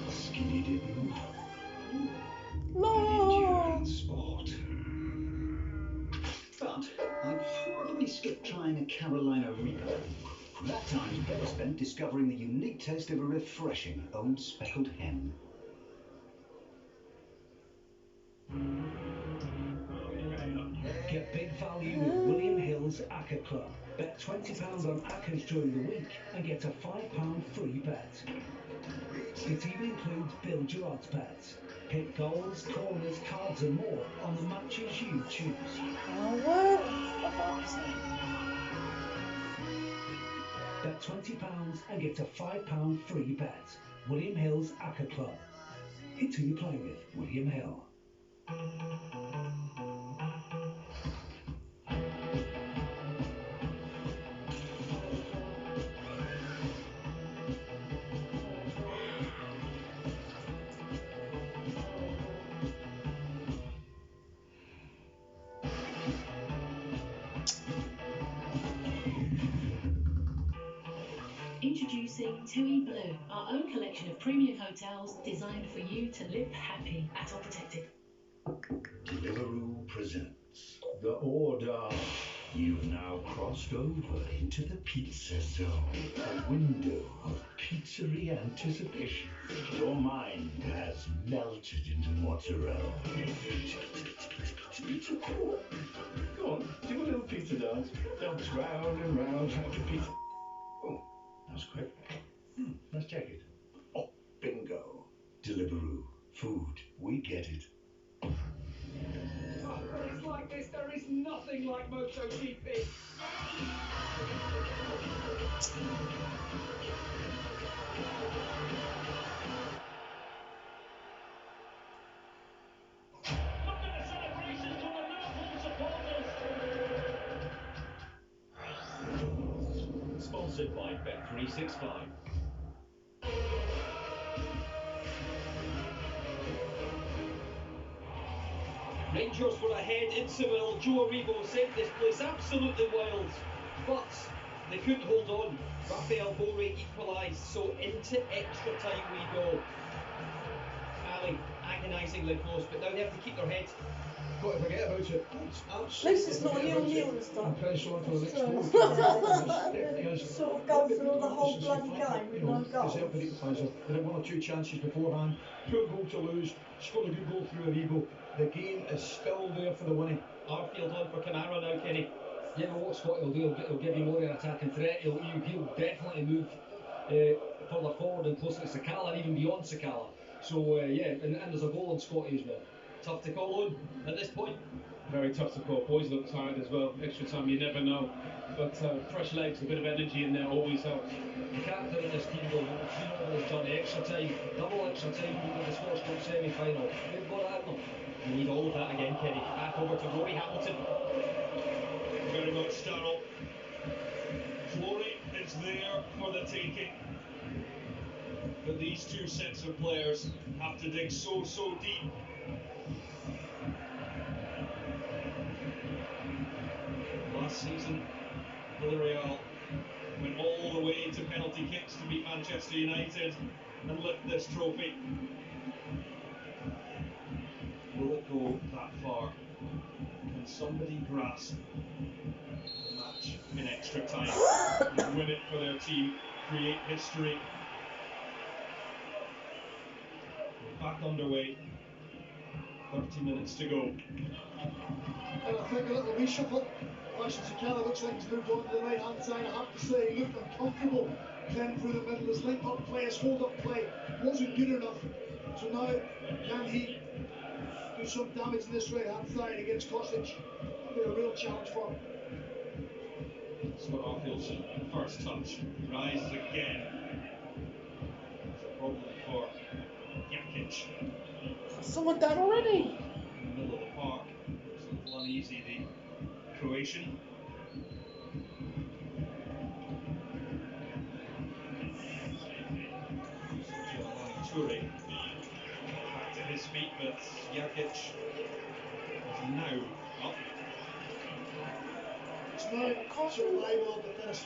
Skinny dipping. No. Endurance sport. But I'd probably skip trying a Carolina Reaper. That time's better spent discovering the unique taste of a refreshing owned speckled hen. Get big value with William Hill's Acca Club. Bet £20 on Accas during the week and get a £5 free bet. It even includes build your odds bets. Pick goals, corners, cards and more on the matches you choose. Bet £20 and get a £5 free bet. William Hill's Acca Club. It's who you play with, William Hill. Introducing TUI Blue, our own collection of premium hotels designed for you to live happy at all protected. Deliveroo presents The Order. You've now crossed over into the pizza zone, a window of pizzeria anticipation. Your mind has melted into mozzarella. Pizza. Go on, do a little pizza dance. Dance round and round like a pizza. Oh, that was quick. Let's check it. Oh, bingo. Deliveroo. Food. We get it. It's like this, there is nothing like MotoGP. Look at the celebrations from the Liverpool supporters. Sponsored by Bet365. Rangers were ahead in Seville. Joe Aribo sent this place absolutely wild, but they couldn't hold on. Rafael Borre equalised, so into extra time we go. Ali, agonisingly close, but now they have to keep their heads. Got to forget about it. At least it's not nil-nil and stuff. And press on for the next So sort of go through the whole bloody game with no goals. They had one or two chances beforehand. Poor goal to lose. Scored a good goal through Aribo. The game is still there for the winning. Arfield on for Kamara now, Kenny. Yeah, well, what Scott will do, he'll give you more of an attacking threat. He'll definitely move further forward and closer to Sakala and even beyond Sakala. So, yeah, and there's a goal on Scotty as well. Tough to call on at this point. Very tough to call. Boys look tired as well. Extra time, you never know. But fresh legs, a bit of energy in there always helps. The captain of this team, though, has done extra time, double extra time with the Scottish Cup semi-final. They've got it at them. We need all of that again, Kenny. Back over to Rory Hamilton. Very much sterile. Glory is there for the taking. But these two sets of players have to dig so deep. Last season, Villarreal went all the way to penalty kicks to beat Manchester United and lift this trophy. Will it go that far? Can somebody grasp the match in extra time and win it for their team, create history? We're back underway. 30 minutes to go. And I think a little reshuffle. Ashton Sakala looks like he's moved on to the right hand side. I have to say, he looked uncomfortable then through the middle. His link up play, his hold up play wasn't good enough. So now, can he do some damage in this right hand side against Kostic? Be a real challenge for him. Scott Arfield's first touch rises again. It's a problem for Jakic. Someone done already. In the middle of the park. Looks a little uneasy, the Croatian. Toure back to his feet, but Jakic is now up. It's now survival of the fittest.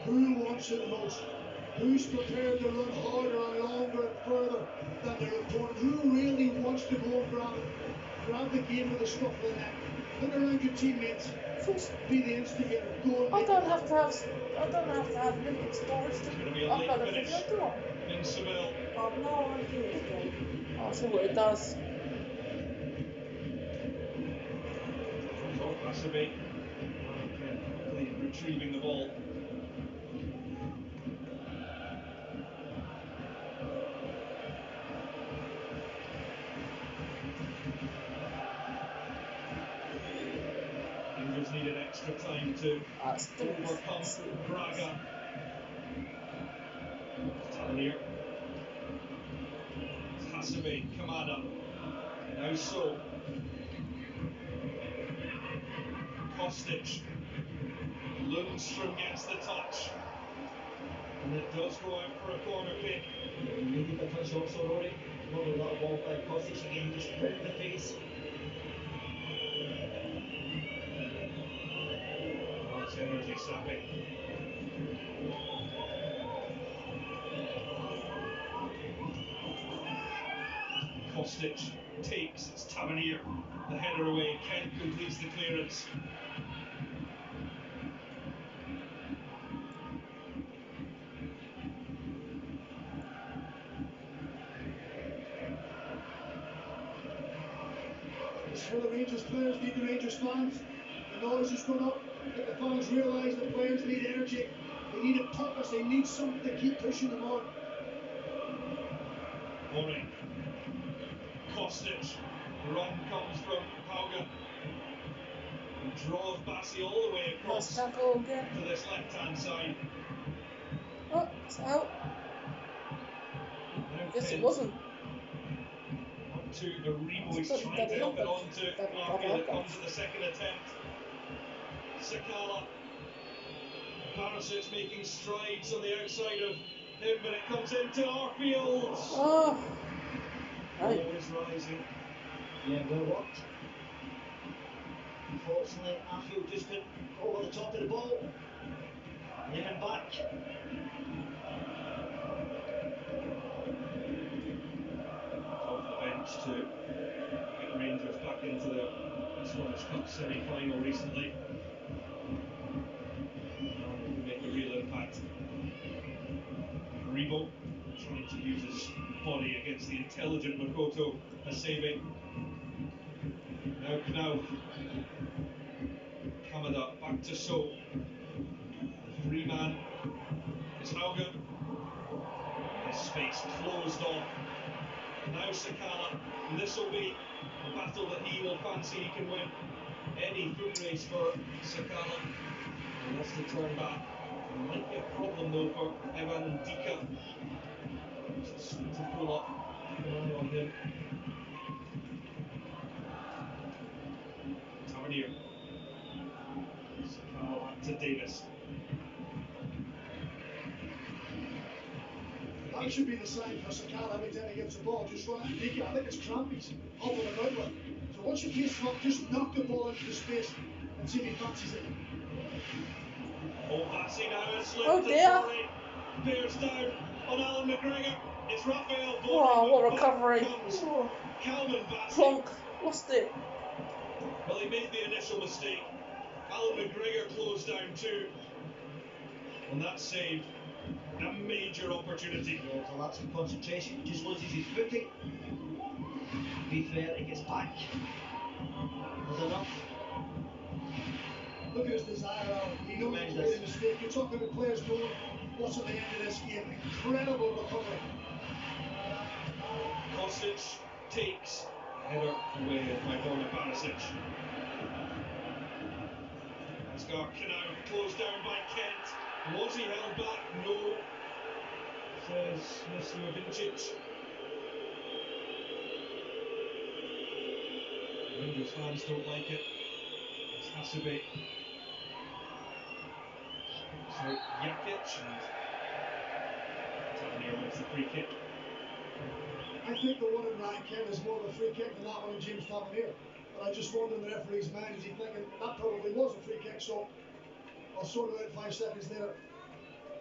Who wants it most? Who's prepared to run harder and longer and further than their opponent? Who really wants to go and grab the game with the scruff of the neck? Look around your teammates. Be the instigator. Go and I don't have to have limited storage to upload a video, do I? In Seville. I've no idea again. I'll see what it does. Oh, that's a bit. Quickly retrieving the ball. Rangers needed extra time to overcome Braga. Tavernier. Hasebe, Kamada. Now so. Kostic. Lundstrom gets the touch. And it does go out for a corner kick. Needed the touch also, Rory. Another little ball by Kostic again, just right in the face. That's energy sapping. Kostic takes, it's Tavernier. The header away, Kent completes the clearance. It's for the Rangers players, need the Rangers fans. The noise has gone up. Let the fans realise the players need energy. They need a purpose, they need something to keep pushing them on. Morning. Kostic. The run comes from Haugen. And draws Bassi all the way across to this left-hand side. Oh, it's out. Guess it wasn't. To Aribo, he's trying to help it on to Arfield. It comes at the second attempt. Sakala. Barisic making strides on the outside of him, but it comes into Arfield. Oh. Always rising. Yeah, well worked. Unfortunately, Arfield just couldn't go over the top of the ball. Leaning back. Off the bench to get Rangers back into the Scottish Cup semi-final recently. And make a real impact. Aribo trying to use his body against the intelligent Makoto Hasebe. Now Knauf. Kamada back to So. The free man is Haugen. His space closed off. Now Sakala. And this will be a battle that he will fancy he can win. Any foot race for Sakala. He wants to turn back. It might be a problem though for Evan Ndika. Just need to pull up. Keep an eye on him. Tavernier. Sakala back to Davis. That should be the sign for Sakala every time he gets the ball. Just run at Ndika. I think it's Crampies hobbling about with. So once you face him up, just knock the ball into the space and see if he fancies it. Oh, Bassi now has slipped. Oh dear. Bears down on Alan McGregor. It's Raphael Bowley. Wow, what recovery. Calvin Bassi. Plonk. Lost it. Well, he made the initial mistake. Alan McGregor closed down too. And that saved a major opportunity. Yeah, so that's some concentration. He just loses his footing. To be fair, he gets back. Was enough. Look at his desire, Alan. He knows he's made a mistake. You're talking about players knowing what's at the end of this game. Incredible recovery. Kostic takes header away by Borna Barisic. Asgar Knauf closed down by Kent. Was he held back? No, says Mr. Vincic. Rangers fans don't like it. It's Hasebe. So Jakic and Tavernier wins the free kick. I think the one in Ryan Kent is more of a free kick than that one in James Tavernier. But I just wonder in the referee's mind, is he thinking that probably was a free kick, so I'll sort it out 5 seconds later.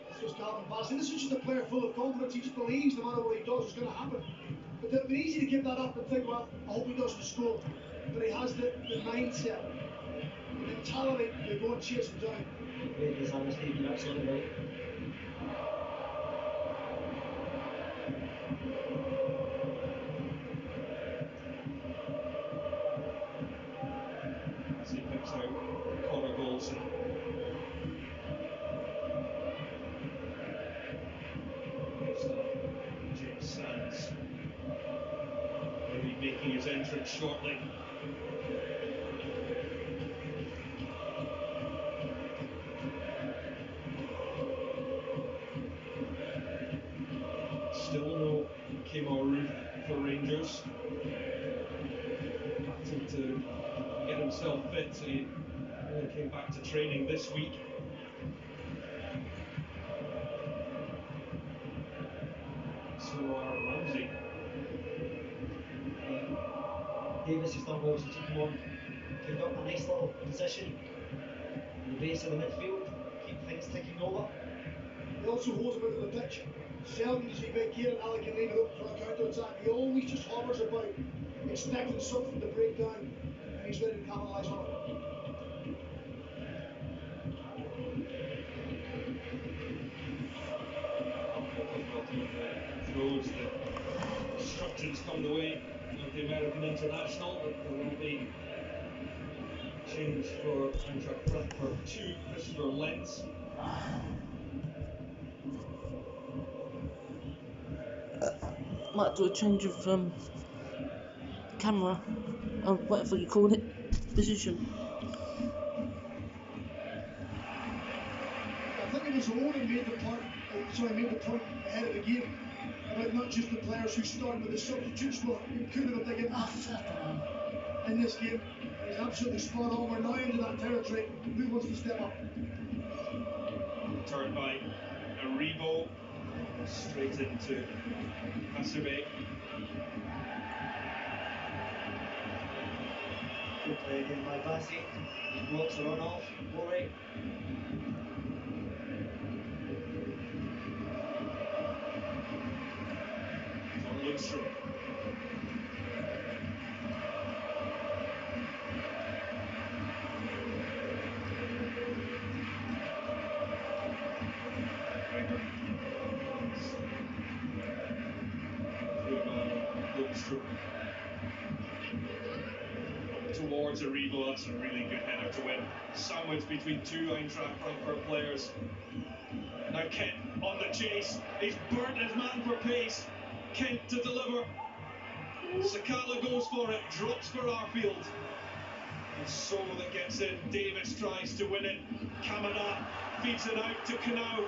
It's just Calvin Bassey. This is just a player full of confidence. He just believes no matter what he does is going to happen. But it would be easy to give that up and think, well, I hope he doesn't score. But he has the mindset, the mentality to go and chase him down. Great design, Steve, you're absolutely right. As he picks out Connor Goldson. James Sands maybe making his entrance shortly. Still no Kemaru for Rangers. Battled to get himself fit. He only came back to training this week. So Ramsey. Davis has done well since he came on. Picked up a nice little position in the base of the midfield, keep things ticking over. He also holds him out of the pitch. Seldom does he make Kieran Allen leave it up for a counter-attack. He always just hovers about, expecting something to break down, and he's ready to capitalise on it. Throws the instructions come the way of the American international, but there will be change for Eintracht Frankfurt 2, Christopher Lenz. Might do a change of camera, or whatever you call it, position. I think it was Owen who made the point ahead of the game about not just the players who started with the substitutes, but who could have a big impact in this game. He's absolutely spot on. We're now into that territory. Who wants to step up? Turned by Aribo, straight into Hasebe. Good play again by Bassey. Blocks the run off. Boré. On Lundstrom. Towards Aribo, that's a really good header to win. Sandwiched between two Eintracht Frankfurt players. Now Kent on the chase. He's burnt his man for pace. Kent to deliver. Sakala goes for it, drops for Arfield. And so that gets in. Davis tries to win it. Kamada feeds it out to Knauf.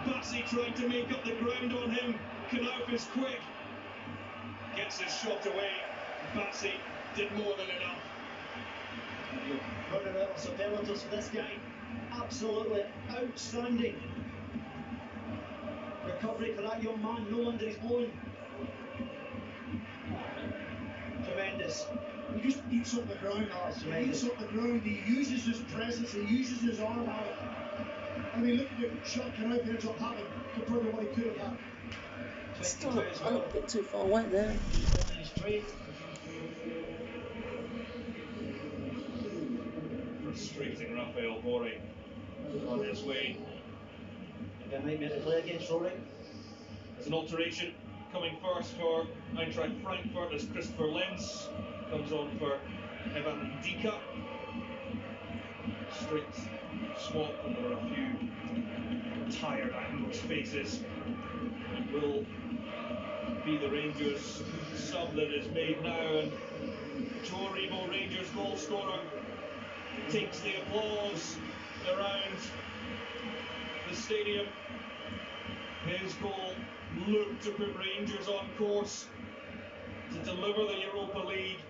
Bassey trying to make up the ground on him. Knauf is quick. Gets his shot away. Bassey did more than enough. Running out of superlatives for this guy. Absolutely outstanding recovery for that young man. No under his blown. Tremendous. He just eats up the ground. Oh, it's he tremendous. eats up the ground. He uses his presence. He uses his arm out. I mean, look at the shot Knauf ends up having compared to what he could have had. Still a bit too far away there. Frustrating Raphael Boré on his way. A nightmare to play against Rory. There's an alteration coming first for Eintracht Frankfurt as Christopher Lenz comes on for Evan Dika. Straight swap, and there are a few tired Anglos faces. It will be the Rangers sub that is made now, and Joe Aribo, Rangers goal scorer, takes the applause around the stadium. His goal looked to put Rangers on course to deliver the Europa League.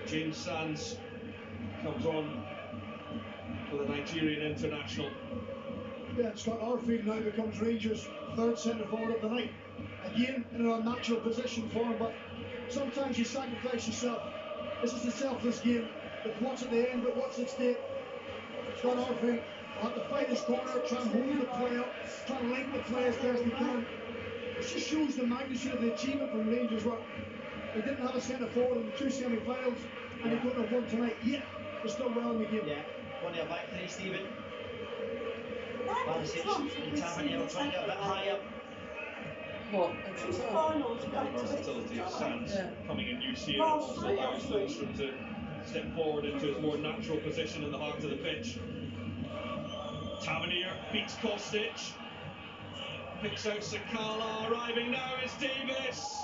James Sands comes on for the Nigerian international. Yeah, Scott Arfield now becomes Rangers' third centre forward of the night. Again, in an unnatural position for him, but sometimes you sacrifice yourself. This is a selfless game. But what's at the end, but what's at stake? Scott Arfield have to fight his corner, try and hold the play up, try and link the play as best he can. It just shows the magnitude of the achievement from Rangers. Where they didn't have a centre forward in the 2 semi-finals, and they don't have one tonight. Yet they're still well in the game. Yeah, one of your back three, Stephen. That Barisic and Tavernier trying to get a bit higher. What? It's finals, The got to versatility of Sands Yeah. coming in use here also allows Lundstrom to step forward into his more natural position in the heart of the pitch. Tavernier beats Kostic, picks out Sakala, arriving now is Davis.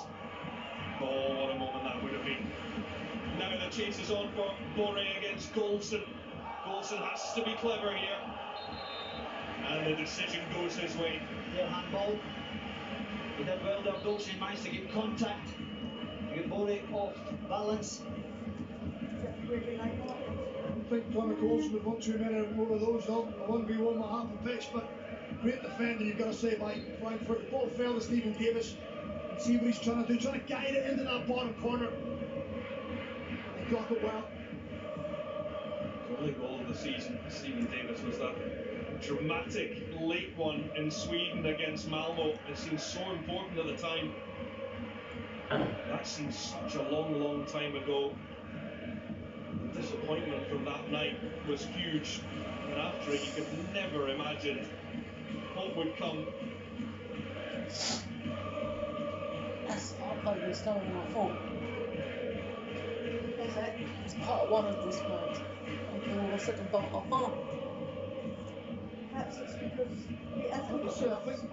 Oh, what a moment that would have been. Now the chase is on for Bore against Goldson. Goldson has to be clever here. And the decision goes his way. Their handball. He did well there, Goldson managed to get contact. Get Bore off balance. I think Connor Coulson would want too many more of those, though. A 1v1 might happen pitch, but great defender, you've got to say, by Frankfurt. The ball fell to Stephen Davis. And see what he's trying to do, trying to guide it into that bottom corner. And he got it well. The only goal of the season, Stephen Davis, was that dramatic late one in Sweden against Malmo. It seemed so important at the time. That seems such a long time ago. The disappointment from that night was huge, and after it you could never imagine what would come. That's part of this going on my phone. Is it? It's part one of this match. And the second part of my phone. Perhaps it's because it hasn't got So I enough think space.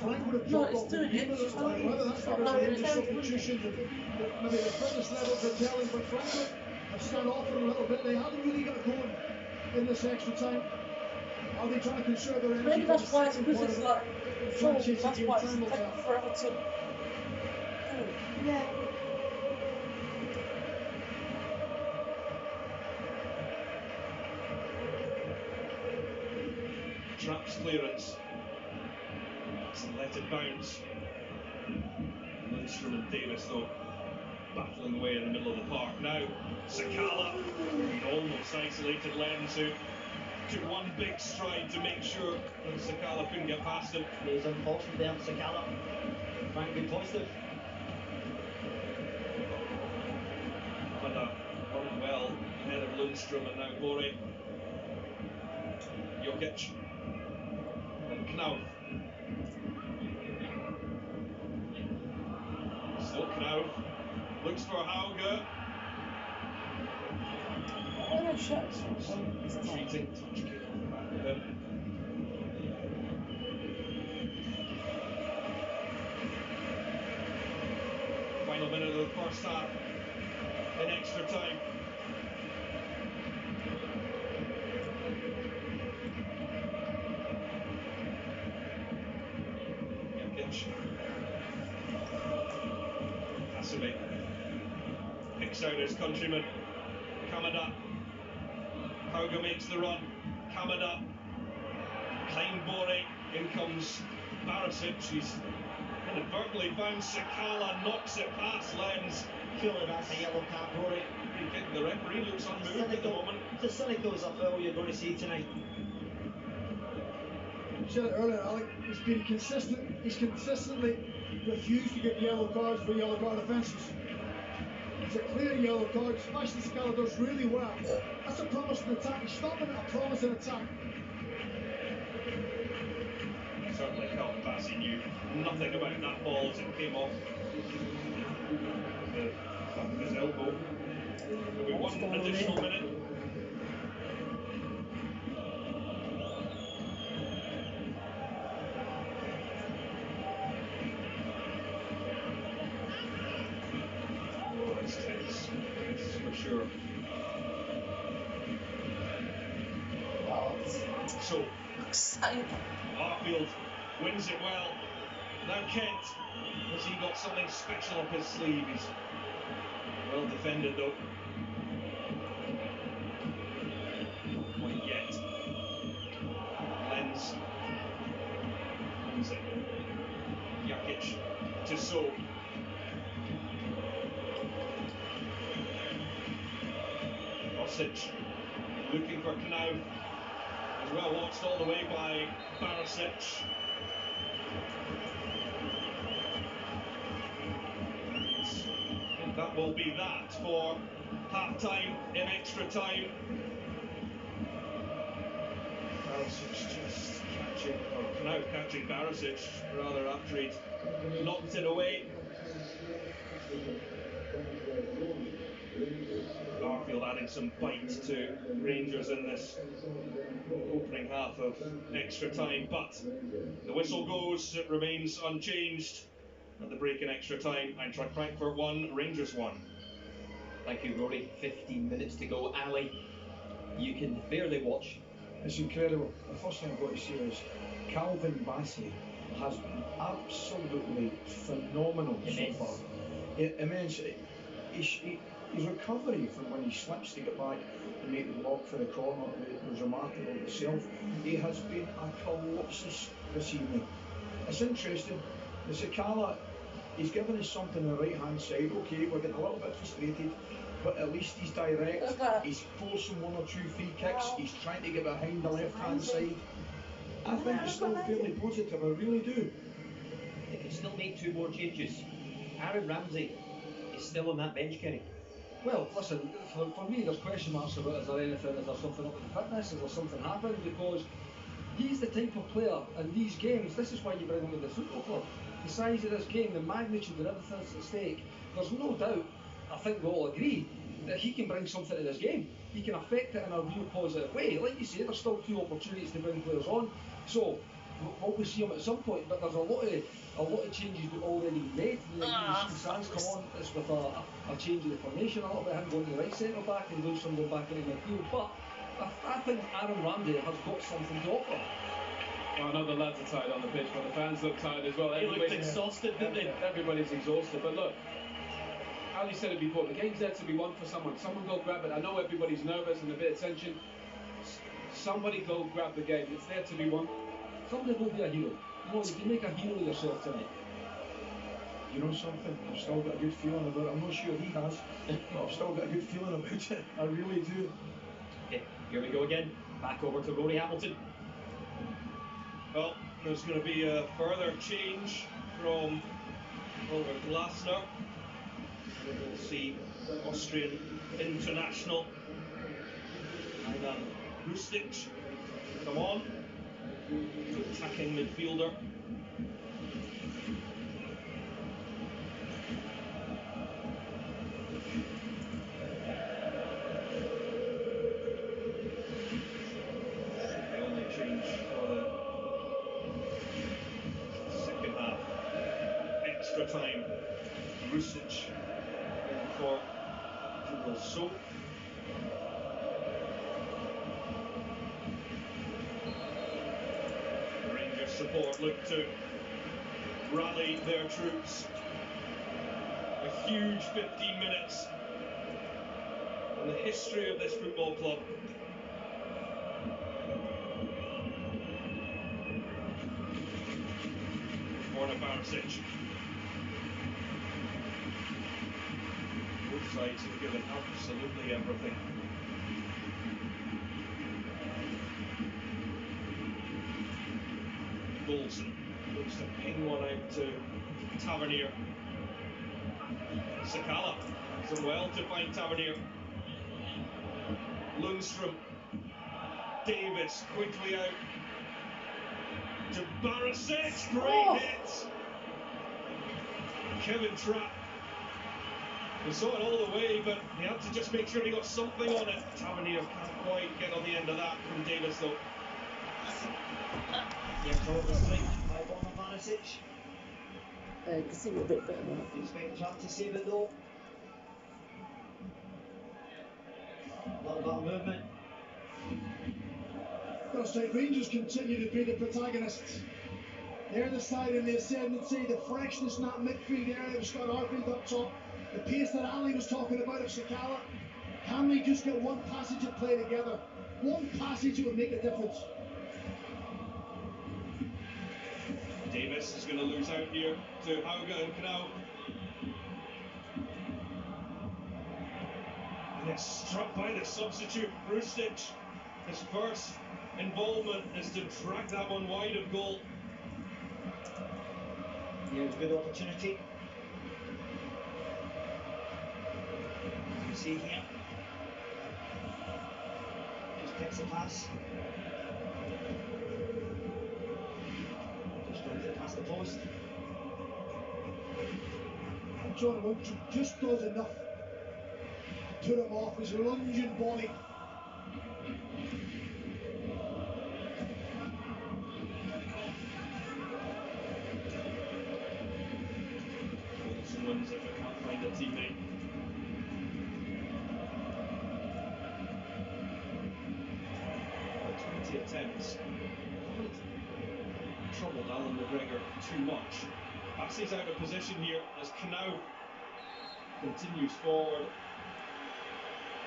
Frank would have No, dropped it's off the doing game it. at this time. Whether that's because No, of it's the doing it. substitutions, maybe the fitness levels are telling, but Frankfurt have started off a little bit. They haven't really got going in this extra time. Are they trying to conserve their energy? Maybe that's why it's because it's like Trying to so chase that's the game why it's time taking up. forever to do. Yeah. Traps clearance. And let it bounce. Lundstrom and Davis, though, battling away in the middle of the park. Now, Sakala, almost isolated Lenz, who took one big stride to make sure that Sakala couldn't get past him. It was unfortunate there for Sakala. Trying to be positive. Kamada worked well ahead of Lundstrom, and now Bore. Jokic. And Knauf. Still Knauf. Looks for Hauge. Oh, no, shut. Retreating. Touch kick off the back of him. Final minute of the first half. In extra time. Jokic. Hasebe picks out his countryman. Kamada. Hauge makes the run. Kamada. Behind Bore. In comes Barisic. He's inadvertently found Sakala. Knocks it past Lenz. Surely that's a yellow card, Rory. The referee looks unmoved at the moment. The cynical is a foul you're going to see tonight. I said it earlier, Alec. He's been consistent. He's consistently refused to give yellow cards for yellow card offences. It's a clear yellow card. Sebastian Sakala does really well. That's a promise in attack. He's stopping at a promise in attack. Certainly Kalpasi knew nothing about that ball as it came off the back of his elbow. There'll be one additional minute. Oh, it's tense. It's for sure. So, Exciting. Arfield wins it well. Now Kent, has he got something special up his sleeve? He's well defended though. Not quite yet. Lenz wins it. Jakic to So. Kostic looking for Knauf. Well watched all the way by Barisic. And that will be that for half-time in extra time. Barisic just catching Barisic rather after he'd knocked it away. Garfield adding some bite to Rangers in this opening half of extra time, but the whistle goes, it remains unchanged at the break in extra time. Eintracht Frankfurt 1, Rangers 1. Thank you, Rory. 15 minutes to go. Ali, you can barely watch. It's incredible. The first thing I've got to say is Calvin Bassey has been absolutely phenomenal so far. Immense. His recovery from when he slips to get back and make the block for the corner was remarkable itself. He has been a colossus this evening. It's interesting. The Sakala, he's given us something on the right hand side. Okay, we're getting a little bit frustrated, but at least he's direct. He's forcing one or two free kicks. He's trying to get behind the left hand side. I think it's still fairly positive, I really do. They can still make 2 more changes. Aaron Ramsey is still on that bench, Kenny. Well, listen, for me, there's question marks about is there something up with the fitness, is there something happened? Because he's the type of player in these games, this is why you bring him in the football club. The size of this game, the magnitude and everything that's at stake, there's no doubt, I think we all agree, that he can bring something to this game. He can affect it in a real positive way. Like you say, there's still 2 opportunities to bring players on. So, we'll see him at some point, but there's a lot of changes that already been made. You see Sands come on, it's with a change of the formation, a little bit, him going to the right centre back and Lundstrom going back into midfield. But I think Aaron Ramsey has got something to offer. Well, I know the lads are tired on the pitch, but the fans look tired as well. They looked exhausted, didn't they? Everybody's exhausted. But look, Ali said it before, the game's there to be won for someone. Someone go grab it. I know everybody's nervous and a bit of tension. Somebody go grab the game. It's there to be won. Somebody go be a hero. You know, you can make a hero of yourself tonight. You know something? I've still got a good feeling about it. I'm not sure he has, but I've still got a good feeling about it. I really do. Okay, here we go again. Back over to Rory Hamilton. Well, there's going to be a further change from Oliver Glasner. We'll see Austrian international Ivan Rustic come on. Attacking midfielder. The only change for the second half. Extra time. Rustic in for Jubal So. Support look to rally their troops. A huge 15 minutes in the history of this football club. Borna Barisic. Both sides have given absolutely everything. Golson looks to ping one out to Tavernier. Sakala does well to find Tavernier. Lundstrom. Davis quickly out to Barisic. Great hit. Kevin Trapp. He saw it all the way, but he had to just make sure he got something on it. Tavernier can't quite get on the end of that from Davis though. Yeah, so it was strike by Borna Barisic. You can see a bit better now. You expect Trapp to save it though. A little bit of movement. That's right, Rangers continue to be the protagonists. They're the side in the ascendancy, the freshness in that midfield area of Scott Arfield up top, the pace that Ali was talking about of Sakala. Can they just get one passage of play together? One passage would make a difference. Davis is going to lose out here to Hauga and Knau. And it's struck by the substitute, Rustic. His first involvement is to drag that one wide of goal. Yeah, it was a good opportunity. As you see here, just picks the pass. Just runs it past the post. John Wilson just does enough to put him off his lunging body. Wilson wins if it can't find a teammate. About 20 attempts. Haven't troubled Alan McGregor too much. Bassey's out of position here as Knau continues forward.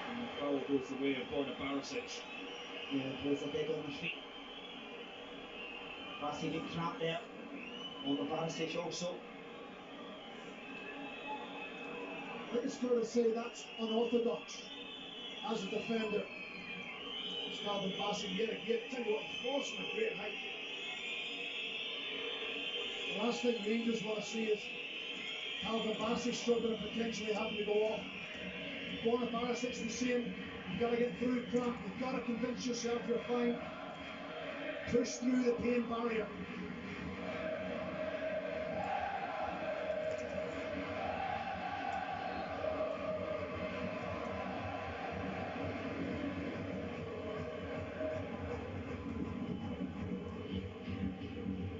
And the foul goes the way of Borna Barisic. Yeah, both are dead on their feet. Bassey getting trapped there. On the Barisic also. I think it's fair to say that's unorthodox as a defender. Calvin Bassey yet again. Tell you what, he falls from a great height. The last thing Rangers want to see is Calvin Bassey struggling and potentially having to go off. Borna Barisic's the same. You've got to get through cramp. You've got to convince yourself you're fine. Push through the pain barrier.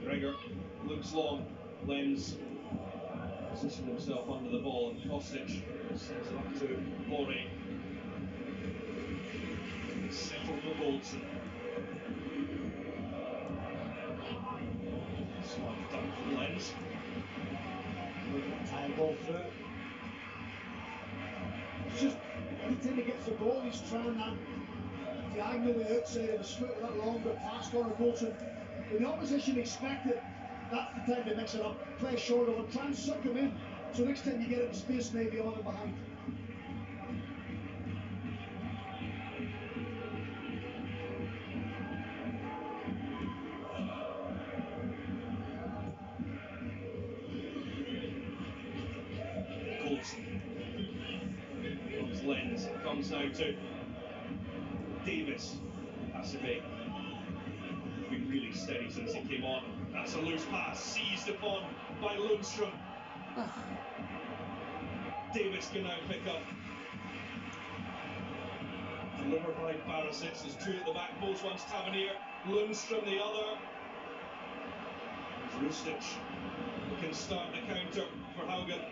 Gregor looks long, Lenz positioned himself under the ball, and Kostic sends it up to Bore. Settled for Goldson. Smart dunk from Lenz. Moving that time ball through. It's just anytime he gets the ball, he's trying that diagonally outside of his foot with that longer pass corner Goldson. When the opposition expected, that's the time to mix it up. Play short of him, try and suck him in. So next time you get it in space, maybe on and behind. Goldson. Comes Lenz, comes now to Davis. Hasebe. Been really steady since he came on. That's a loose pass, seized upon by Lundstrom. Davis can now pick up. Delivered by Barisic. There's two at the back post, one's Tavernier, Lundstrom the other. There's Rustic, who can start the counter for Haugen.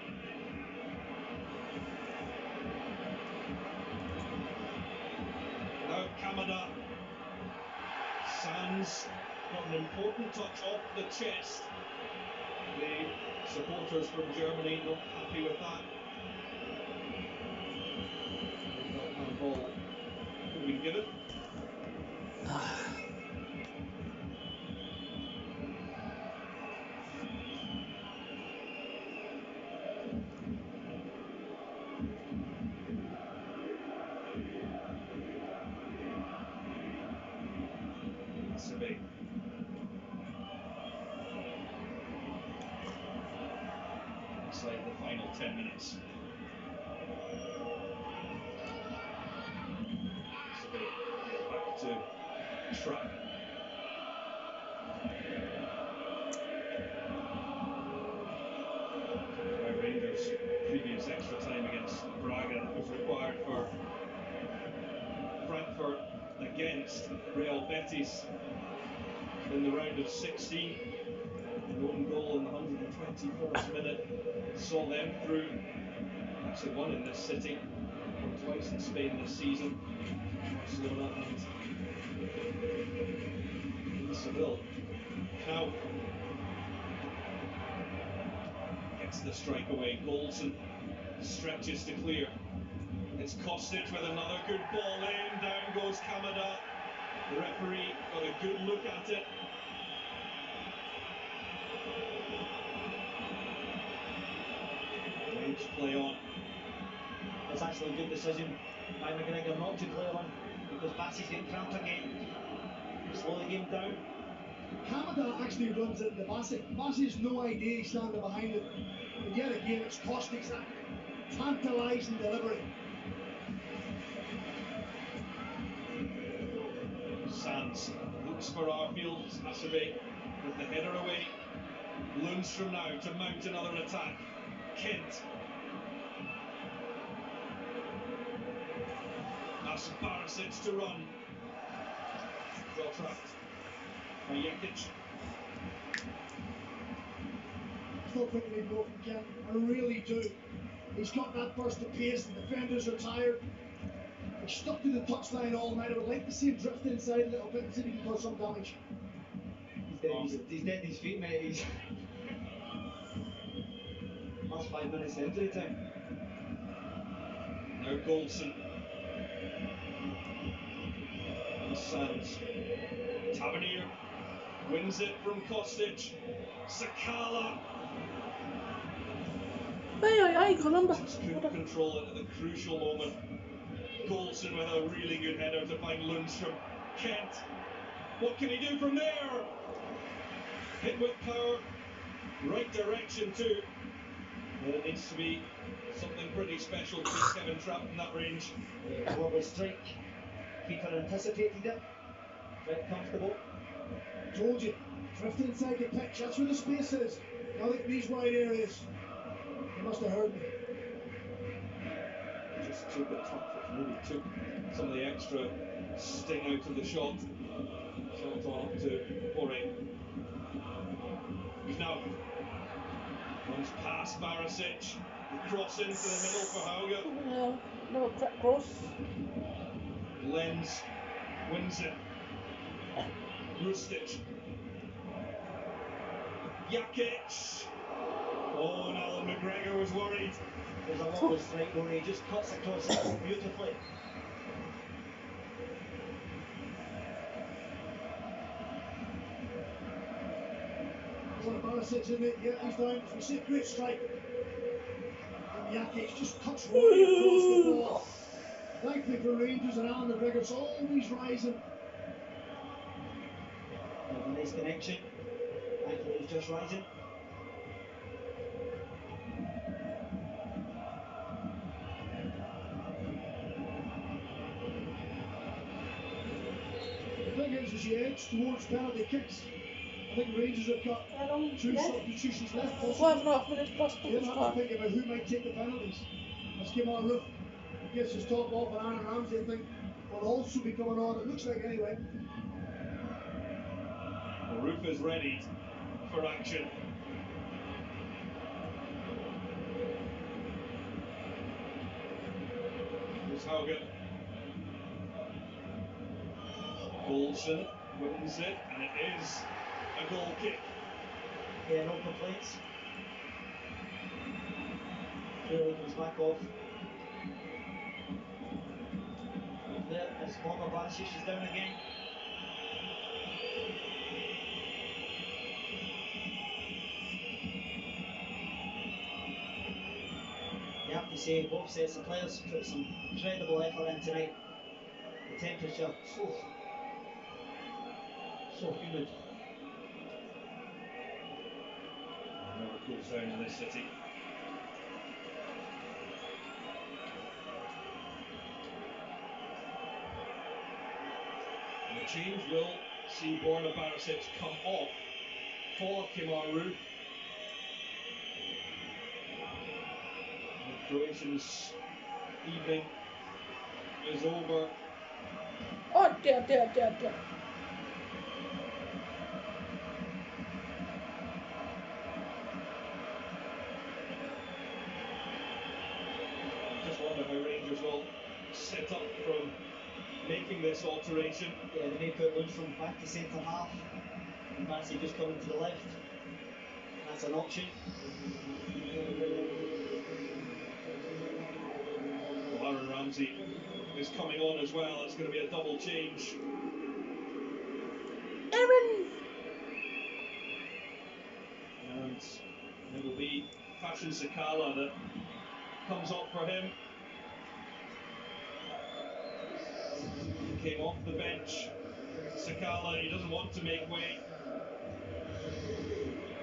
Now Kamada. Sands got an important touch off the chest. The supporters from Germany not happy with that. That ball could have been given. Hasebe. Inside the final 10 minutes. Back to Trapp. By Rangers' previous extra time against Braga was required for Frankfurt against Real Betis in the round of 16. An own goal in the 121st minute saw them through. Actually won in this city, won twice in Spain this season. Barcelona and in Seville. Now gets the strike away. Goldson stretches to clear. It's Kostic with another good ball in. Down goes Kamada. The referee got a good look at it. Waves play on. It's actually a good decision by McGregor not to play on because Bassey's getting cramped again. slow the game down. Kamada actually runs into Massey. Massey's no idea he's standing behind it. And yet again, it's Kostik's that tantalising delivery. Sands looks for Arfield. Asabe with the header away. Lundstrom now to mount another attack. Kent. That's Barisic to run. Well trapped by Jekic. Still think we need more from Kent. I really do. He's got that burst of pace, the defenders are tired. He's stuck to the touchline all night. I would like to see him drift inside a little bit and see if he can cause some damage. He's dead in his feet, mate. He's last 5 minutes injury time. Now Goldson. And Sands. Tavernier wins it from Kostic. Sakala. Ay, caramba. Just couldn't control it at the crucial moment. Goldson with a really good header to find Lundstrom. Kent. What can he do from there? Hit with power. Right direction too. But it needs to be something pretty special to keep Kevin trapped in that range. Lovely strike. Keeper anticipated it. Very comfortable. Told you, drift inside the pitch, that's where the space is. Now look at these wide areas. He must have heard me. Just took the top, really took some of the extra sting out of the shot. Shot on up to Boré. Now runs past Barisic. The cross into the middle for Hauge. Yeah, no, that cross. Lenz wins it. Rustic. Jekic. Oh, and Alan McGregor was worried. There's a lovely strike where he just cuts across it beautifully. Barisic in it, yeah, he's down. We see a great strike. And Jekic just cuts right across the ball. Thankfully for Rangers and Alan McGregor's always rising. A nice connection. Thankfully he's just rising. The thing is, as you edge towards penalty kicks, I think Rangers have got two substitutions left. 5.5 minutes plus They'll have to think about who might take the penalties. As Kemar Roof gets his top off, and Aaron Ramsey, I think, will also be coming on. It looks like anyway. The Roof is ready for action. Here's Hauge. Goldson wins it, and it is a goal kick. Yeah, no complaints. Clearly comes back off. There, as Mama Barisic is down again. You have to say, both sets of players put some incredible effort in tonight. The temperature, so humid. Never cools down in this city. And the change will see Borna Barisic come off for Kemar Roof. The Croatians' evening is over. Oh, dear. Just wonder how Rangers will set up from making this alteration. Yeah, they may put Lundstrom back to centre half. And Massey just coming to the left. That's an option. Well, Aaron Ramsey is coming on as well. It's going to be a double change. Aaron! And it will be Fashion Sakala that comes up for him. He came off the bench Sakala. He doesn't want to make way.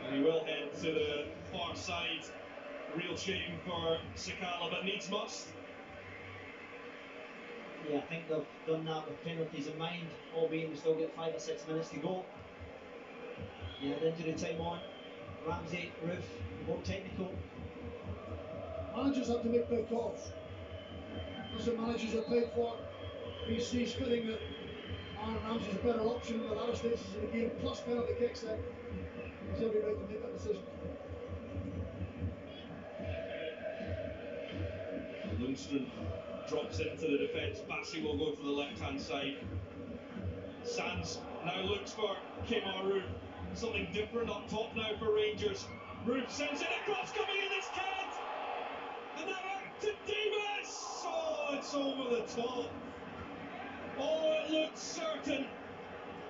And he will head to the far side. Real shame for Sakala, but needs must. Yeah, I think they've done that with penalties in mind, albeit we still get 5 or 6 minutes to go. Yeah, the injury time on. Ramsey, Roof, more technical. Managers have to make big calls. That's what managers are paid for. BC's feeling that Aaron Ramsey's a better option at other stages of the game, plus penalty kicks, then he's every right to make that decision. Lundstrom drops into the defence. Bassi will go to the left-hand side. Sands now looks for Kemar Roof. Something different up top now for Rangers. Roof sends it across, coming in as Kent! And now out to Davis! Oh, it's over the top. Oh, it looks certain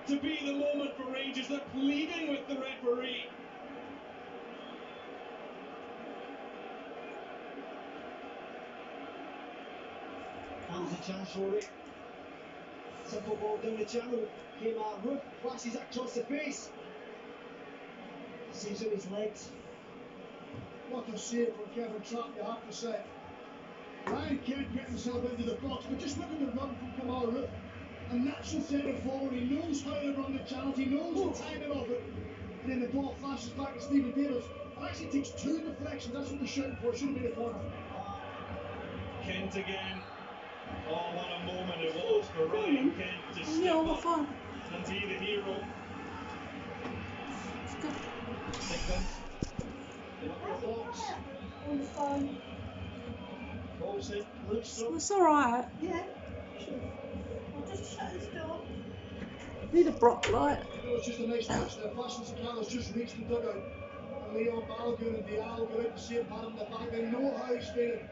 to be the moment for Rangers. They're pleading with the referee. Now's the chance for it. Simple ball down the channel. Kemar Roof flashes it across the face. Saves out his legs. What a save from Kevin Trapp, you have to say. Ryan Kent getting himself into the box, but just look at the run from Kemar Roof. A natural centre forward, he knows how to run the channels, he knows the timing of it. And then the ball flashes back to Stephen Davis. It actually takes 2 deflections, that's what they're shooting for, it should have been a corner. Kent again. Oh, what a moment it was for Ryan Kent to step up and be the hero. It's good. Sequence. In up the box. On the phone. Calls it. Lundstrom. It's alright. Yeah. Sure. I'll just shut this door. Need a Brock light. It was just a nice touch there. Fashion Sakala's just reached the dugout. And Leon Balogun and Diallo go out to see him, pat him in the back. They know how he's feeling.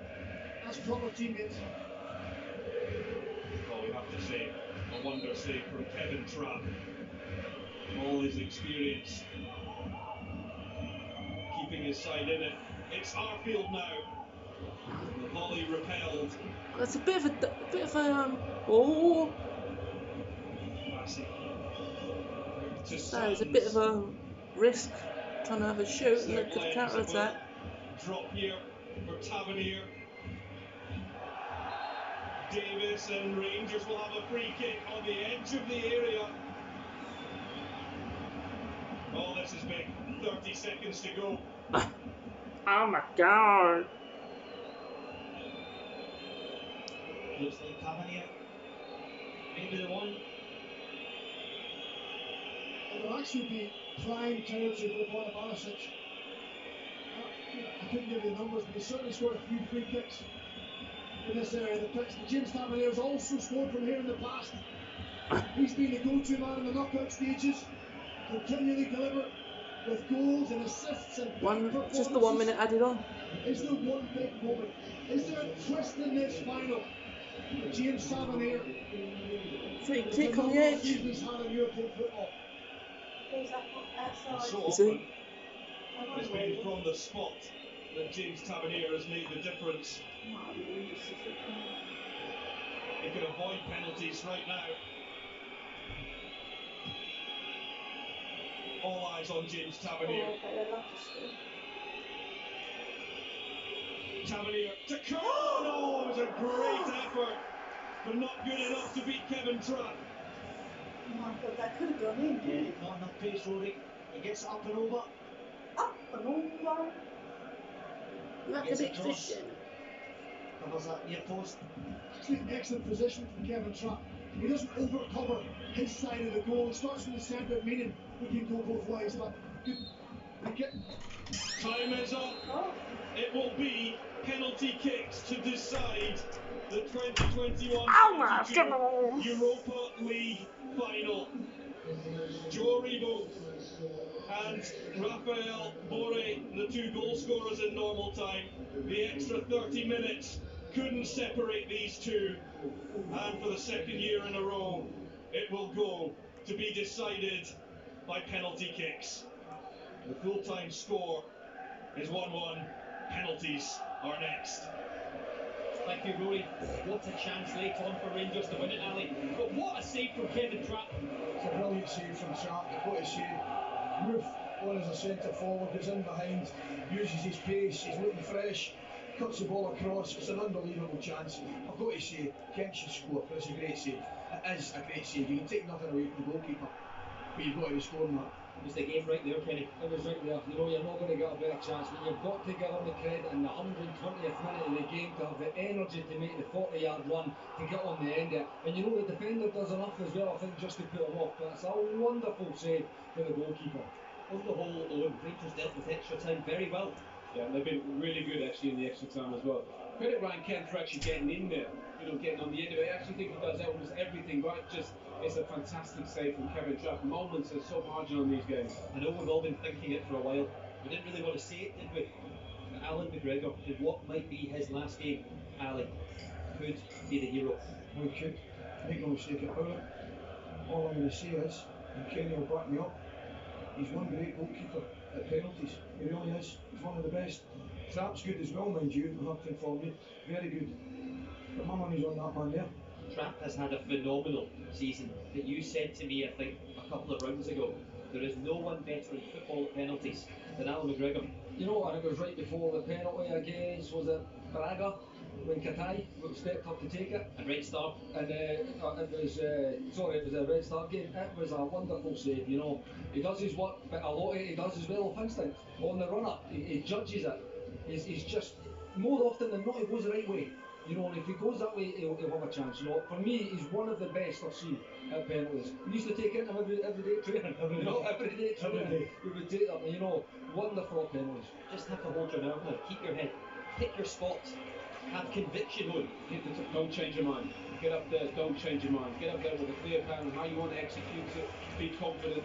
That's proper teammates. Well, we have to say, a wonder save from Kevin Trapp. All his experience, keeping his side in it. It's Arfield now. The volley repelled. That's a bit of a oh. Bassi. So it's a bit of a risk trying to have a shoot and look at the counter attack. Drop here for Tavernier. Davis and Rangers will have a free kick on the edge of the area. Oh, this is big. 30 seconds to go. Oh my god. Looks like Tavernier. Maybe the one. It will actually be prime territory for Bojan Barisic. I couldn't give you the numbers, but he certainly scored a few free kicks in this area of the pitch. James Tavernier has also scored from here in the past. He's been the go-to man in the knockout stages, continually delivered with goals and assists and just the 1 minute added on. Is there one big moment? Is there a twist in this final? James Tavernier. Free kick on the edge. He's had in European football. He's up outside. So often, it's been from the spot that James Tavernier has made the difference. He can avoid penalties right now. All eyes on James Tavernier. Tavernier to Kern. Oh, it was a great effort, but not good enough to beat Kevin Trapp. Oh my god, that could have gone in. Yeah, not enough pace, Rory. He gets up and over. Up and over. Like a big fish. Covers that near post. Actually, excellent position from Kevin Trapp. He doesn't overcover his side of the goal. He starts from the centre, meaning he can go both ways. But good. Time is up. Oh. It will be penalty kicks to decide the 2021 Europa League final. Joe Aribo and Rafael Borre, the 2 goal scorers in normal time. The extra 30 minutes couldn't separate these two, and for the second year in a row, it will go to be decided by penalty kicks. The full-time score is 1-1. Penalties are next. Thank you, Rory. What a chance late on for Rangers to win it, Ali. But what a save from Kevin Trapp. It's a brilliant save from Trapp. I've got to say, Roof on as a centre forward, goes in behind, uses his pace, he's looking fresh, cuts the ball across. It's an unbelievable chance. I've got to say, Kent should score, but it's a great save. It is a great save. You can take nothing away from the goalkeeper, but you've got to be scoring that. Was the game right there, Kenny? It was right there. You know, you're not going to get a better chance, but you've got to give him the credit in the 120th minute of the game to have the energy to make the 40-yard run to get on the end of it. And you know, the defender does enough as well, I think, just to put him off. But it's a wonderful save for the goalkeeper. On the whole, Owen, Rangers dealt with extra time very well. Yeah, they've been really good actually in the extra time as well. Credit Ryan Kent for actually getting in there, you know, getting on the end of it. I actually think he does almost everything right. Just it's a fantastic save from Kevin Trapp. Moments are so marginal in these games. I know we've all been thinking it for a while. We didn't really want to say it, did we? But Alan McGregor, in what might be his last game, Ali, could be the hero. We could. Make no mistake about it. All I'm going to say is, and Kenny will back me up, he's one great goalkeeper at penalties. He really is. He's one of the best. Trapp's good as well, mind you, I have to inform you. Very good. But my money's on that man there. Trapp has had a phenomenal season. But you said to me, I think, a couple of rounds ago, there is no one better in football at penalties than Alan McGregor. You know, and it was right before the penalty against, was it Braga, when Katai stepped up to take it. A Red Star. And it was a Red Star game. It was a wonderful save, you know. He does his work, but a lot of it he does as well off instinct. On the run-up, he judges it. He's just, more often than not, he goes the right way. You know, and if he goes that way, he'll have a chance. You know, for me, he's one of the best I've seen at penalties. We used to take in him every day training. Every day training. We would take them, you know, wonderful at penalties. Just have to hold your nerve now. Keep your head. Pick your spot. Have conviction on. Don't change your mind. Get up there, don't change your mind. Get up there with a clear plan on how you want to execute it, be confident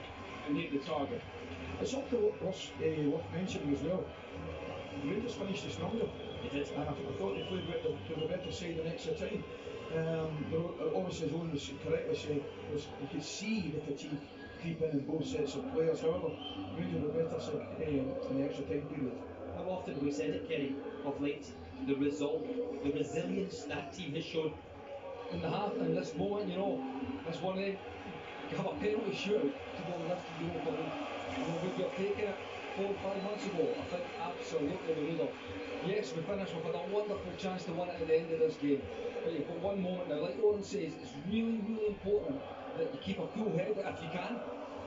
and hit the target. It's also worth mentioning as well. Rangers finished the stronger. They did. And I thought they played with a better side in extra time. Obviously, as Owen was correctly said, you could see the fatigue creeping in both sets of players. However, Rangers were better in the extra time period. How often have we said it, Kenny, of late? The resolve, the resilience that team has shown. In the half, in this moment, you know, this one end, you have a penalty shootout to go and lift the Europa League. You know, would we have taken it 4 or 5 months ago? I think absolutely we would have. Yes, we finished, we've had a wonderful chance to win it at the end of this game. But you've got one moment now, like Owen says, it's really, really important that you keep a cool head if you can.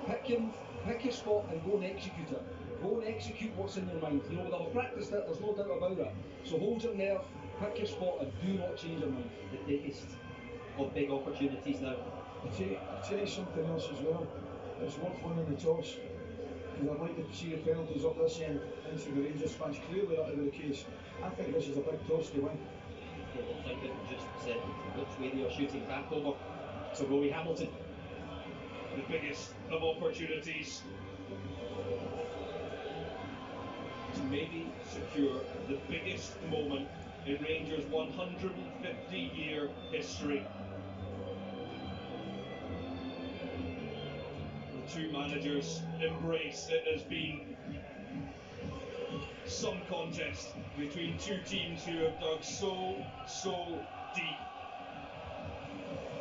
Pick your spot and go and execute it. Go and execute what's in your mind. You know, they'll practice that, there's no doubt about it. So hold your nerve, pick your spot and do not change your mind. The biggest of big opportunities now. I'll tell you something else as well. It's worth winning the toss. Because I'd like to see the penalties up this end into the Rangers fans. Clearly that will be the case. I think this is a big toss to win. I don't think it just said which way they are shooting back over to Rory Hamilton. The biggest of opportunities to maybe secure the biggest moment in Rangers' 150-year history. The two managers embrace it has been some contest between two teams who have dug so deep.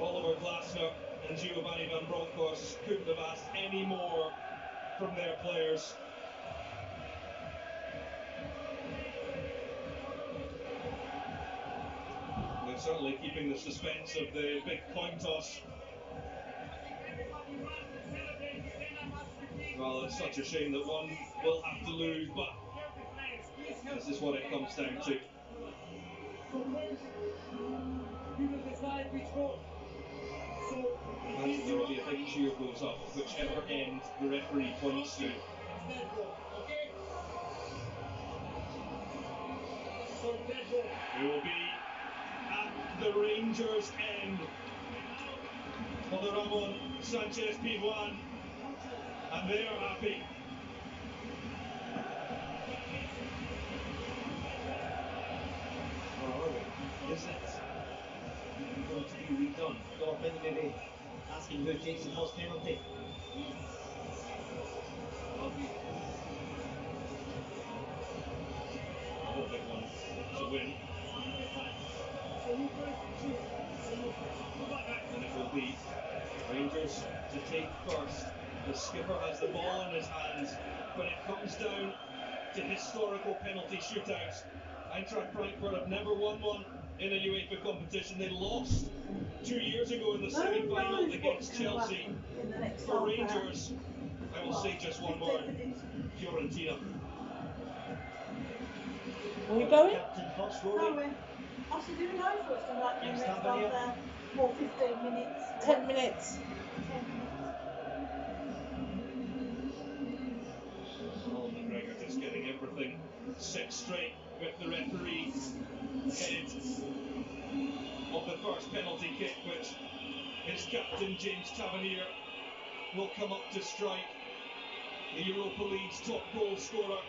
Oliver Glasner and Giovanni Van Bronckhorst couldn't have asked any more from their players. They're certainly keeping the suspense of the big coin toss. Well, it's such a shame that one will have to lose, but this is what it comes down to. And there will be a big cheer goes up, whichever end the referee points to. It will be at the Rangers' end for the Ramon Sanchez Pizjuan, and they are happy. Is it going to be redone? Dolphin maybe asking who takes the first penalty. A big one to win. take first. The skipper has the ball in his hands. When it comes down to historical penalty shootouts, Eintracht Frankfurt have never won one in a UEFA competition. They lost 2 years ago in the semi-final against Chelsea. For Rangers, I will say just one word: Fiorentina. Are we going? Captain first, Rory. I said, who knows what's going to happen in the next half hour? More 15 minutes. 10 minutes. 10 minutes. Oh, McGregor just getting everything set straight with the referee headed of the first penalty kick, which his captain James Tavernier will come up to strike. The Europa League's top goal scorer.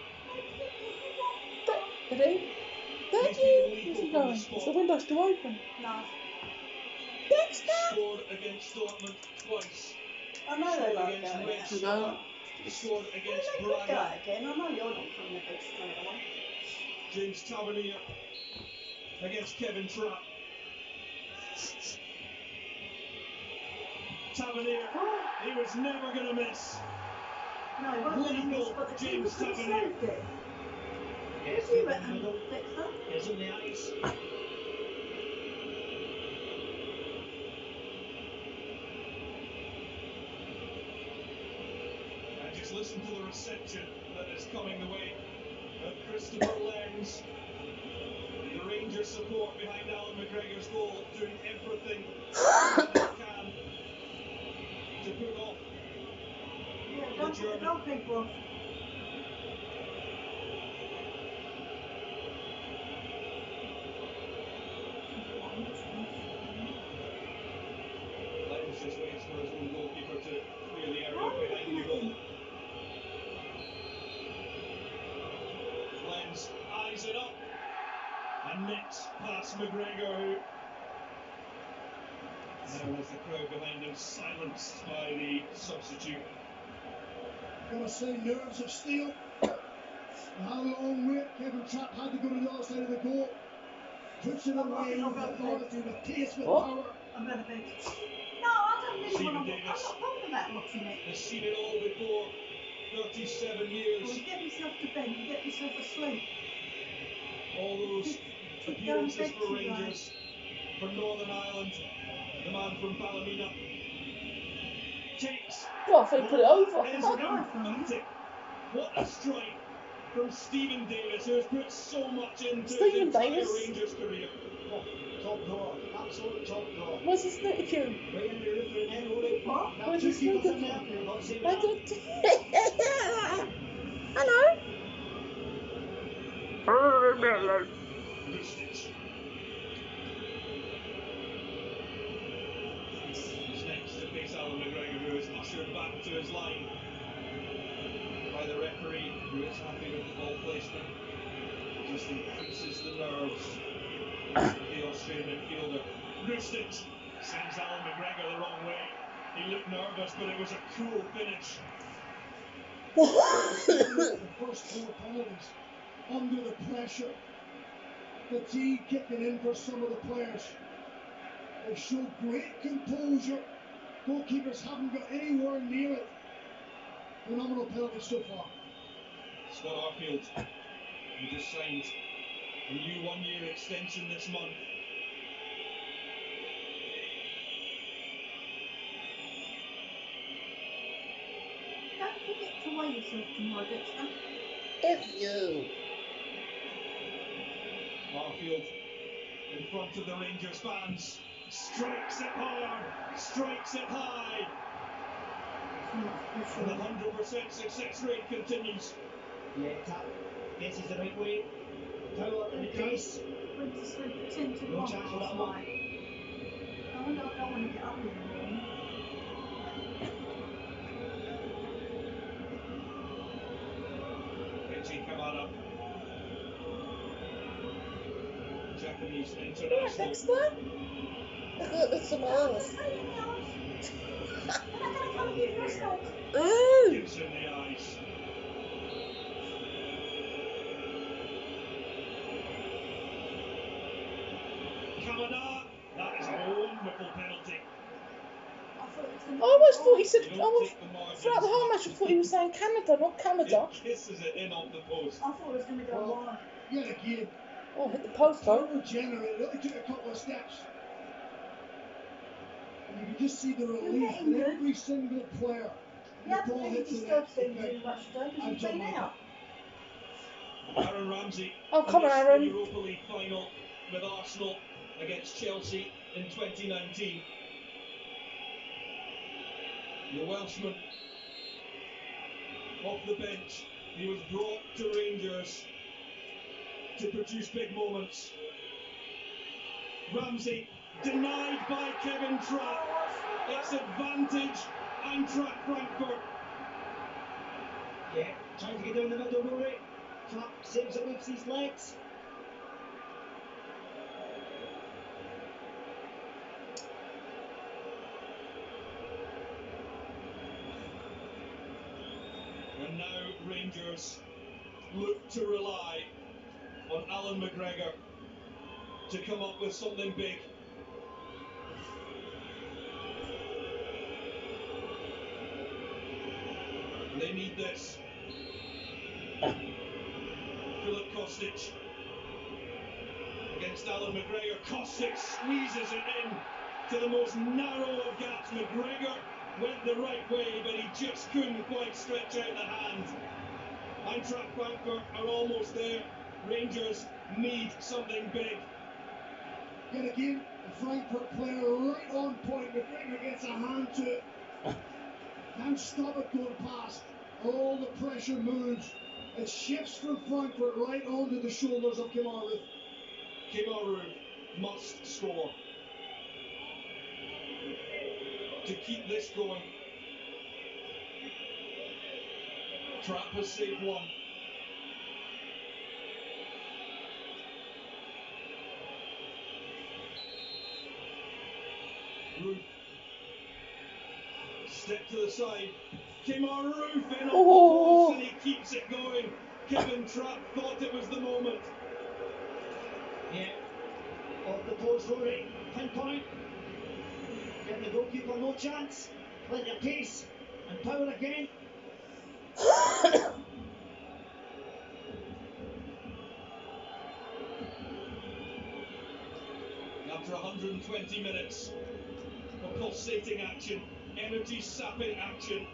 Did he? Thank you. Where's he going? Is the window still open? No. Scored against Dortmund twice. I know they like against going Red there. Star. Scored against Well, they could go Braga. again. I know you're not from the bed straight away. James Tavernier against Kevin Trapp. Tavernier, he was never going to miss. No, he wasn't going to miss, but the James keeper could have Tavernier. saved it. Yes, What do you reckon, Dexter? It's in the eyes. And just listen to the reception that is coming the way of Christopher Lenz. The Rangers support behind Alan McGregor's goal, doing everything that they can to put off Yeah, the don't put the German. goalkeeper off. Lenz just waits for his own goalkeeper to clear the area behind the goal. Lenz eyes it up and nets past McGregor, who now has the crowd behind him silenced by the substitute. Gonna say nerves of steel. How long wait Kevin Trapp had to go to the other side of the goal. Puts it away with authority, with pace, with power. I'm going to bed. No, I don't really Stephen want to. I'm Davis not bothered about watching it. has seen it all before, 37 years. Well, get yourself to bed and get yourself asleep. All those appearances for Rangers, for Northern Ireland, the man from Ballymena takes. Oh, I thought he put it over. Is emphatic. What a strike from Stephen Davis, who has put so much into his entire Rangers career. Oh, top drawer, absolute top drawer. Where's the snooty cue? Right in the roof for an end, Rory. What? Where's the snooty cue? Not saying I that. don't. Hello. He's next to face Alan McGregor, who is ushered back to his line by the referee, who is happy with the ball placement. Just increases the nerves of the Austrian midfielder. Rustic sends Alan McGregor the wrong way. He looked nervous, but it was a cool finish. The first 4 penalties under the pressure. Fatigue kicking in for some of the players. They showed great composure. Goalkeepers haven't got anywhere near it. Phenomenal penalty so far. Scott Arfield, who just signed a new 1-year extension this month. Don't forget to weigh yourself tomorrow, Dexter. F you. Arfield in front of the Rangers fans. Strikes it hard, strikes it high. And the 100% success rate continues. Yeah, tap. Guesses the right way. Power in the crease. Went to sleep at 10 to No 1 chance for last that one. night. I don't want to get up in the morning. Richie Kamada. Japanese Yeah, international. Dexter. Look at some eyes. Ooh. Gives him the eyes. Kamada. That is a wonderful penalty. I thought it was going I to always go thought he said, Take the margins. throughout the whole match I thought he was saying Canada, not Canada. It kisses it in off the post. I thought it was going to go wide. Yet again, Oh, hit the post though. turnover generated. It only took a couple of steps. And you can just see the relief letting in you? every single player. You haven't really disturbed them too much today because you've been out. Aaron Ramsey. Oh, come on, missed Aaron. The Europa League final with Arsenal against Chelsea in 2019. The Welshman off the bench. He was brought to Rangers to produce big moments. Ramsey denied by Kevin Trapp. It's advantage Eintracht Frankfurt. Yeah, trying to get down the middle, Rory. Trapp saves it with his legs. And now Rangers look to rely on Alan McGregor to come up with something big. They need this. Philip Kostic against Alan McGregor. Kostic squeezes it in to the most narrow of gaps. McGregor went the right way, but he just couldn't quite stretch out the hand. Eintracht Frankfurt are almost there. Rangers need something big. Yet again, the Frankfurt player right on point. McGregor gets a hand to it. Can't stop it going past. All the pressure moves. It shifts from Frankfurt right onto the shoulders of Kemaru. Kemaru must score to keep this going. Trapp has saved one. Roof. Step to the side. Kemar Roof in off the post and he keeps it going. Kevin Trapp thought it was the moment. Yeah, off the post, Rory. Pinpoint. Get the goalkeeper no chance. Plenty of pace and power again. After 120 minutes of pulsating action, energy sapping action,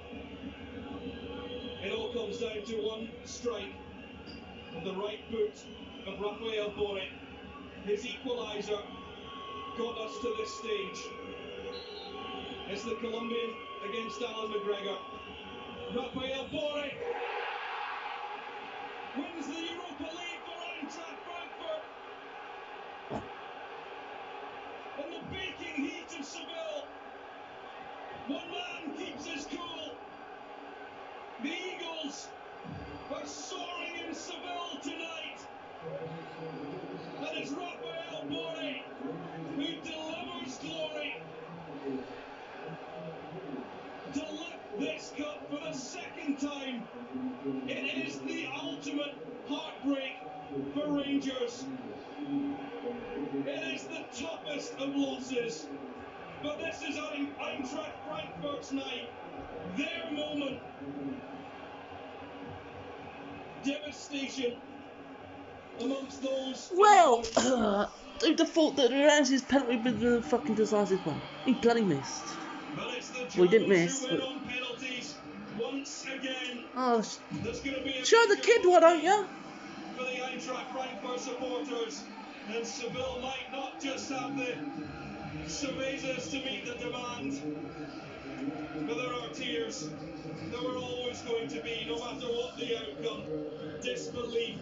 it all comes down to one strike of the right boot of Rafael Borre. His equaliser got us to this stage. It's the Colombian against Alan McGregor. Rafael Borre wins the Europa League for Eintracht Frankfurt. In the baking heat of Seville, one man keeps his cool. The Eagles are soaring in Seville tonight. And it's Rafael Borre who delivers glory to lift this cup for the second time. It is the ultimate heartbreak for Rangers. It is the toughest of losses. But this is Eintracht Frankfurt's night. Their moment. Devastation amongst those. Well, who'd have thought that Ramsey's penalty would be the fucking decisive one? He bloody missed. Well, he didn't miss, but... Once again, show the kid, why don't you? For the Eintracht Frankfurt supporters, and Seville might not just have the cervezas to meet the demand, but there are tears. There were always going to be, no matter what the outcome. Disbelief.